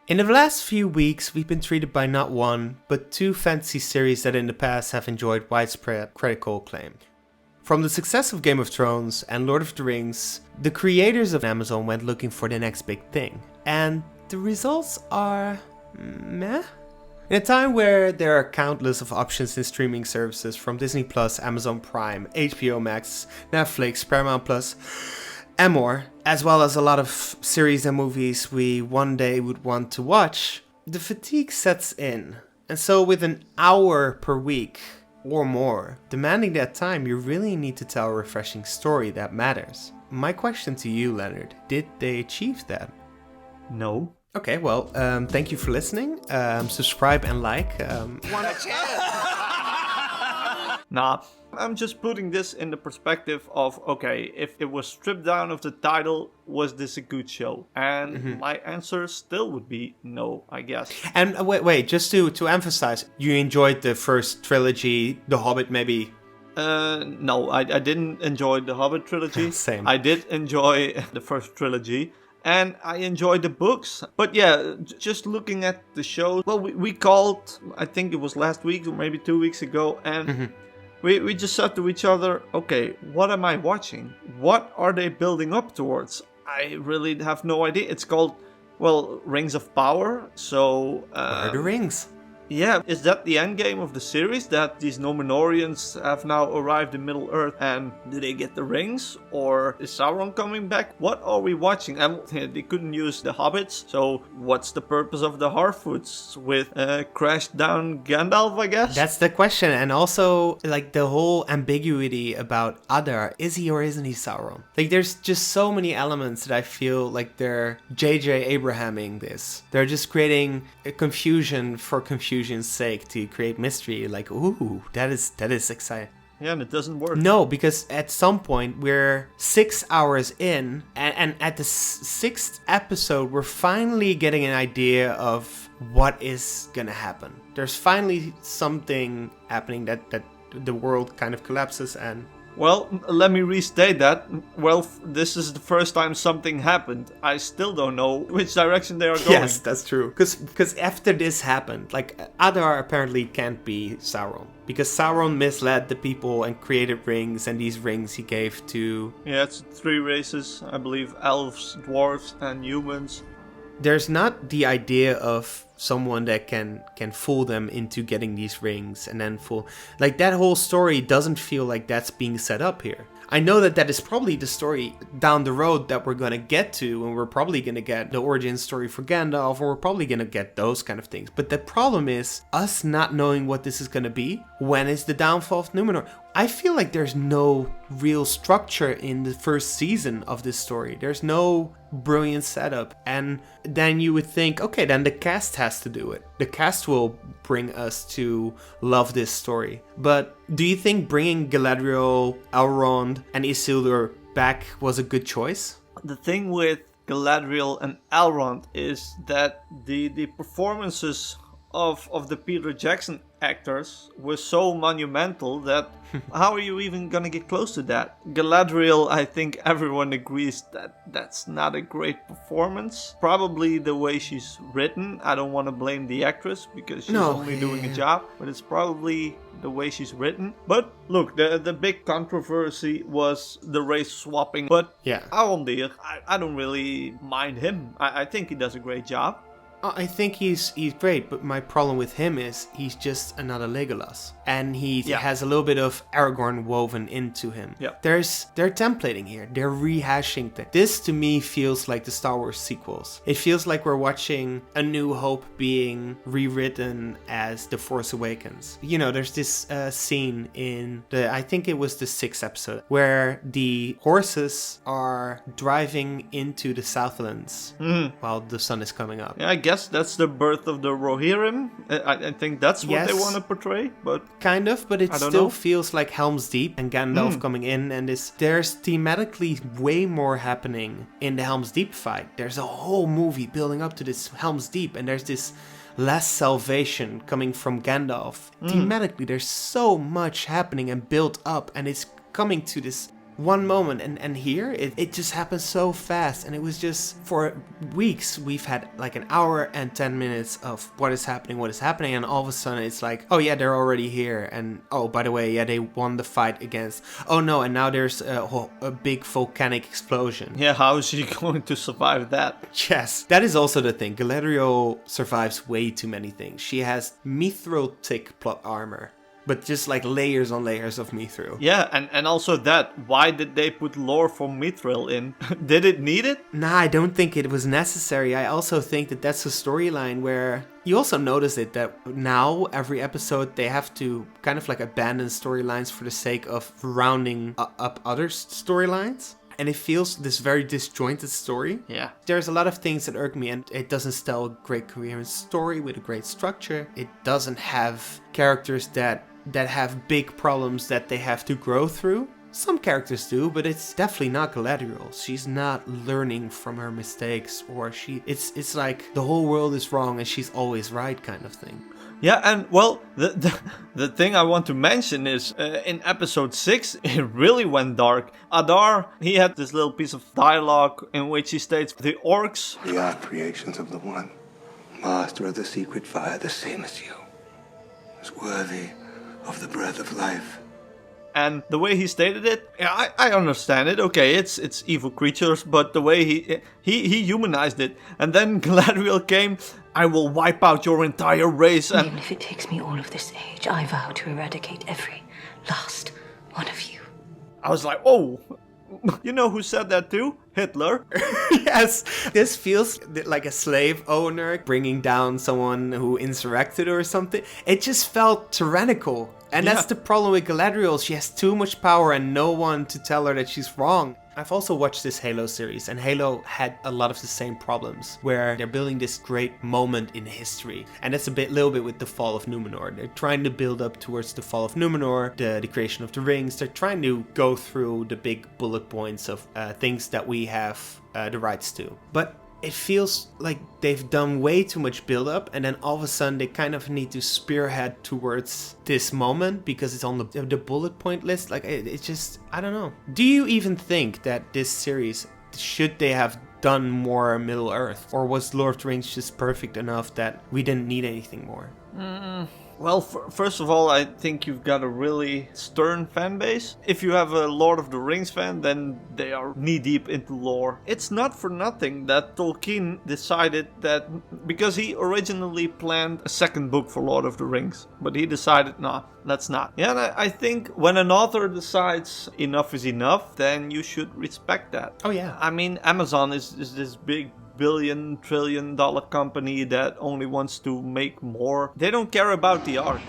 In the last few weeks, we've been treated by not one, but two fantasy series that in the past have enjoyed widespread critical acclaim. From the success of Game of Thrones and Lord of the Rings, the creators of Amazon went looking for the next big thing. And the results are meh. In a time where there are countless of options in streaming services from Disney+, Amazon Prime, HBO Max, Netflix, Paramount+, and more, as well as a lot of series and movies we one day would want to watch, the fatigue sets in. And so with an hour per week or more, demanding that time, you really need to tell a refreshing story that matters. My question to you, Leonard, did they achieve that? No. Okay, well, thank you for listening. Subscribe and like. Want a chance? Nah, I'm just putting this in the perspective of, okay, if it was stripped down of the title, was this a good show? And my answer still would be no, I guess. And wait, just to emphasize, you enjoyed the first trilogy, The Hobbit maybe? No, I didn't enjoy the Hobbit trilogy. Same. I did enjoy the first trilogy. And I enjoyed the books. But yeah, just looking at the show. Well, we called, I think it was last week or maybe 2 weeks ago. And we just said to each other, okay, what am I watching? What are they building up towards? I really have no idea. It's called, well, Rings of Power. So... What are the rings? Yeah, is that the end game of the series? That these Numenorians have now arrived in Middle-earth, and do they get the rings? Or is Sauron coming back? What are we watching? And they couldn't use the hobbits, so what's the purpose of the Harfoots with crashed down Gandalf, I guess? That's the question, and also like the whole ambiguity about Adar, is he or isn't he Sauron? Like there's just so many elements that I feel like they're J.J. Abrahaming this. They're just creating a confusion for confusion's sake to create mystery. Like, ooh, that is exciting. Yeah, and it doesn't work. No, because at some point we're 6 hours in, and at the sixth episode, we're finally getting an idea of what is gonna happen. There's finally something happening that the world kind of collapses and... Well, let me restate that. Well, this is the first time something happened. I still don't know which direction they are going. Yes, that's true. Because after this happened, like, Adar apparently can't be Sauron. Because Sauron misled the people and created rings, and these rings he gave to... Yeah, it's 3 races, I believe. Elves, dwarves, and humans. There's not the idea of someone that can fool them into getting these rings and then fool... Like, that whole story doesn't feel like that's being set up here. I know that is probably the story down the road that we're going to get to, and we're probably going to get the origin story for Gandalf, or we're probably going to get those kind of things. But the problem is us not knowing what this is going to be. When is the downfall of Numenor? I feel like there's no real structure in the first season of this story. There's no brilliant setup. And then you would think, okay, then the cast has to do it. The cast will bring us to love this story. But do you think bringing Galadriel, Elrond, and Isildur back was a good choice? The thing with Galadriel and Elrond is that the performances of the Peter Jackson actors were so monumental that how are you even gonna get close to that? Galadriel, I think everyone agrees that that's not a great performance. Probably the way she's written. I don't want to blame the actress because she's only doing a job, but it's probably the way she's written. But look, the big controversy was the race swapping. But yeah, Arondir, I don't really mind him. I think he does a great job. I think he's great, but my problem with him is he's just another Legolas. And he has a little bit of Aragorn woven into him. Yeah. They're templating here. They're rehashing things. This to me feels like the Star Wars sequels. It feels like we're watching A New Hope being rewritten as The Force Awakens. You know, there's this scene in I think it was the 6th episode, where the horses are driving into the Southlands while the sun is coming up. Yeah, I guess that's the birth of the Rohirrim. I think that's what they want to portray, but kind of, but it still feels like Helm's Deep and Gandalf coming in, and there's thematically way more happening in the Helm's Deep fight. There's a whole movie building up to this Helm's Deep, and there's this last salvation coming from Gandalf. Thematically, there's so much happening and built up, and it's coming to this one moment, and here it just happened so fast, and it was just for weeks we've had like an hour and 10 minutes of what is happening, and all of a sudden it's like, oh yeah, they're already here, and oh, by the way, yeah, they won the fight against, oh no, and now there's a big volcanic explosion. Yeah, how is she going to survive that? Yes, that is also the thing. Galadriel survives way too many things. She has mithril-thick plot armor, but just like layers on layers of mithril. Yeah, and also that, why did they put lore for mithril in? Did it need it? Nah, I don't think it was necessary. I also think that that's a storyline where you also notice it, that now every episode they have to kind of like abandon storylines for the sake of rounding up other storylines. And it feels this very disjointed story. Yeah. There's a lot of things that irk me, and it doesn't tell a great coherent story with a great structure. It doesn't have characters that have big problems that they have to grow through. Some characters do, but it's definitely not Galadriel. She's not learning from her mistakes, or it's like the whole world is wrong and she's always right kind of thing. Yeah, and well, the thing I want to mention is in episode 6, it really went dark. Adar, he had this little piece of dialogue in which he states, the orcs... We are creations of the One, master of the secret fire, the same as you, is worthy of the breath of life. And the way he stated it, yeah, I understand it. Okay, it's evil creatures, but the way he humanized it. And then Galadriel came, I will wipe out your entire race. And even if it takes me all of this age, I vow to eradicate every last one of you. I was like, oh, you know who said that too? Hitler. Yes, this feels like a slave owner bringing down someone who insurrected or something. It just felt tyrannical. And that's the problem with Galadriel. She has too much power and no one to tell her that she's wrong. I've also watched this Halo series, and Halo had a lot of the same problems, where they're building this great moment in history. And that's little bit with the fall of Numenor. They're trying to build up towards the fall of Numenor, the creation of the rings. They're trying to go through the big bullet points of things that we have the rights to. But it feels like they've done way too much build-up, and then all of a sudden they kind of need to spearhead towards this moment because it's on the bullet point list. Like, it just, I don't know. Do you even think that this series, should they have done more Middle Earth? Or was Lord of the Rings just perfect enough that we didn't need anything more? Well, first of all, I think you've got a really stern fan base. If you have a Lord of the Rings fan, then they are knee-deep into lore. It's not for nothing that Tolkien decided that, because he originally planned a second book for Lord of the Rings, but he decided, no, let's not. Yeah, and I think when an author decides enough is enough, then you should respect that. Oh yeah. I mean, Amazon is this big billion-trillion-dollar company that only wants to make more. They don't care about the art.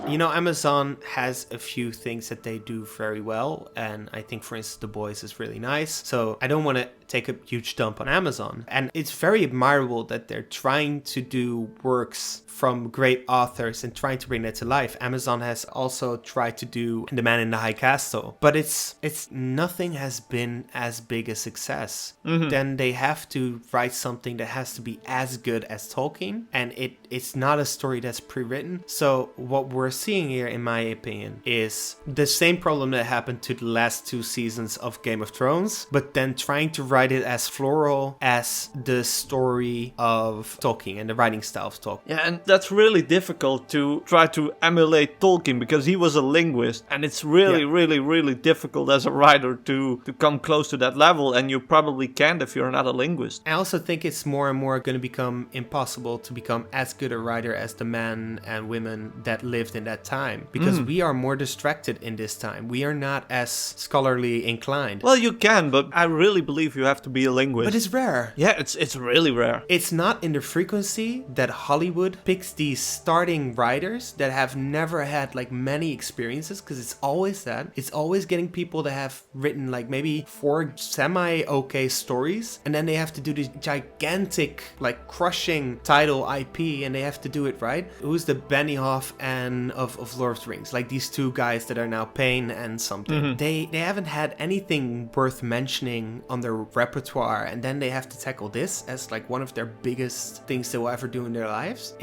You know, Amazon has a few things that they do very well, and I think, for instance, The Boys is really nice. So I don't want to take a huge dump on Amazon. And it's very admirable that they're trying to do works from great authors and trying to bring that to life. Amazon has also tried to do The Man in the High Castle, but it's nothing has been as big a success. Then they have to write something that has to be as good as Tolkien, and it's not a story that's pre-written. So what we're seeing here, in my opinion, is the same problem that happened to the last 2 seasons of Game of Thrones, but then trying to write it as floral as the story of Tolkien and the writing style of Tolkien. Yeah, and that's really difficult to try to emulate Tolkien because he was a linguist, and it's really difficult as a writer to come close to that level, and you probably can't if you're not a linguist. I also think it's more and more going to become impossible to become as good a writer as the men and women that lived in that time, because we are more distracted in this time. We are not as scholarly inclined. Well, you can, but I really believe you have to be a linguist. But it's rare. Yeah, it's really rare. It's not in the frequency that Hollywood picks these starting writers that have never had like many experiences, because it's always that. It's always getting people that have written like maybe 4 semi-okay okay stories, and then they have to do this gigantic, like crushing title IP, and they have to do it right. Who's the Benioff and of Lord of the Rings? Like these two guys that are now Payne and something. They haven't had anything worth mentioning on their repertoire, and then they have to tackle this as like one of their biggest things they will ever do in their lives.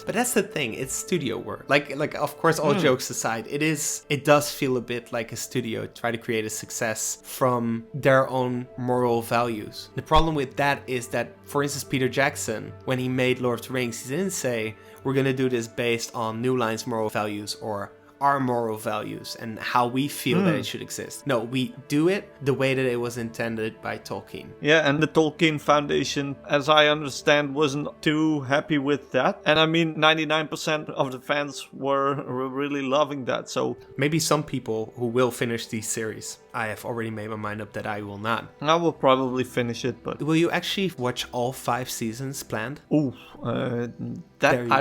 But that's the thing, it's studio work. Like of course, all jokes aside, it does feel a bit like a studio try to create a success from their own moral values. The problem with that is that, for instance, Peter Jackson, when he made Lord of the Rings, he didn't say we're gonna do this based on New Line's moral values or our moral values and how we feel that it should exist. No, we do it the way that it was intended by Tolkien. Yeah, and the Tolkien Foundation, as I understand, wasn't too happy with that. And I mean, 99% of the fans were really loving that, so... Maybe some people who will finish these series. I have already made my mind up that I will not. I will probably finish it, but... Will you actually watch all 5 seasons planned? Ooh, I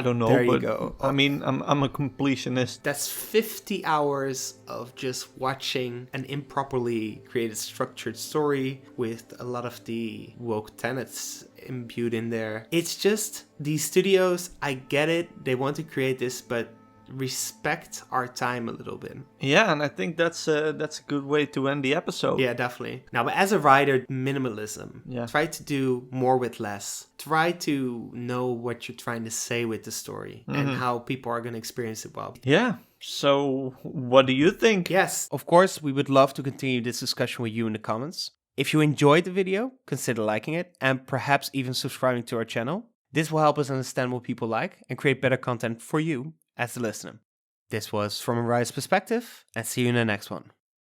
don't know, there you but go. I mean, I'm a completionist. That's 50 hours of just watching an improperly created structured story with a lot of the woke tenets imbued in there. It's just, these studios, I get it, they want to create this, but respect our time a little bit. Yeah, and I think that's a good way to end the episode. Yeah, definitely. Now, but as a writer, minimalism. Yeah. Try to do more with less. Try to know what you're trying to say with the story and how people are going to experience it well. Yeah. So, what do you think? Yes, of course, we would love to continue this discussion with you in the comments. If you enjoyed the video, consider liking it and perhaps even subscribing to our channel. This will help us understand what people like and create better content for you as the listener. This was From a Writer's Perspective, and see you in the next one.